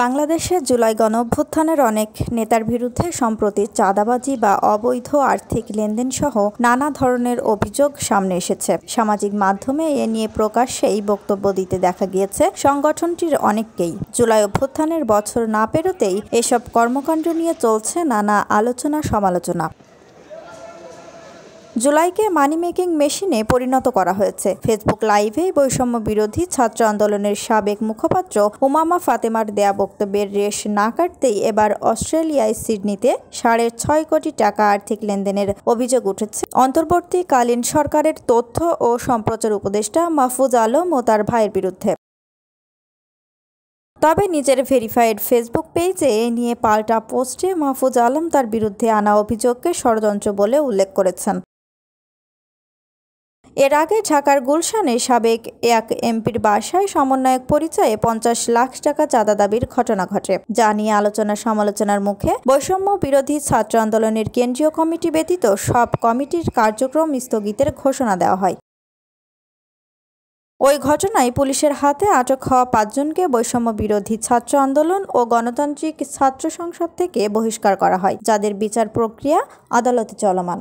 বাংলাদেশে জুলাই গণঅভ্যুত্থানের অনেক নেতার বিরুদ্ধে সম্প্রতি চাঁদাবাজি বা অবৈধ আর্থিক লেনদেন সহ নানা ধরনের অভিযোগ সামনে এসেছে। সামাজিক মাধ্যমে এ নিয়ে প্রকাশ্যেই বক্তব্য দিতে দেখা গিয়েছে সংগঠনটির অনেককেই। জুলাই অভ্যুত্থানের বছর না পেরোতেই এসব কর্মকাণ্ড নিয়ে চলছে নানা আলোচনা সমালোচনা। জুলাইকে মানি মেকিং মেশিনে পরিণত করা হয়েছে। ফেসবুক লাইভে বৈষম্য বিরোধী ছাত্র আন্দোলনের সাবেক মুখপাত্র উমামা ফাতেমার দেয়া বক্তব্যের রেশ না কাটতেই এবার অস্ট্রেলিয়ায় সিডনিতে 6.5 কোটি টাকা আর্থিক লেনদেনের অভিযোগ উঠেছে অন্তর্বর্তীকালীন সরকারের তথ্য ও সম্প্রচার উপদেষ্টা মাহফুজ আলম ও তার ভাইয়ের বিরুদ্ধে। তবে নিজের ভেরিফাইড ফেসবুক পেজে এ নিয়ে পাল্টা পোস্টে মাহফুজ আলম তার বিরুদ্ধে আনা অভিযোগকে ষড়যন্ত্র বলে উল্লেখ করেছেন। এর আগে ঢাকার গুলশানে সাবেক এক এমপির বাসায় সমন্বয়ক পরিচয়ে 50 লাখ টাকা চাঁদা দাবির ঘটনা ঘটে, যা নিয়ে আলোচনা সমালোচনার মুখে বৈষম্য বিরোধী ছাত্র আন্দোলনের কেন্দ্রীয় কমিটি ব্যতীত সব কমিটির কার্যক্রম স্থগিতের ঘোষণা দেওয়া হয়। ওই ঘটনায় পুলিশের হাতে আটক হওয়া 5 জনকে বৈষম্য বিরোধী ছাত্র আন্দোলন ও গণতান্ত্রিক ছাত্র সংসদ থেকে বহিষ্কার করা হয়, যাদের বিচার প্রক্রিয়া আদালতে চলমান।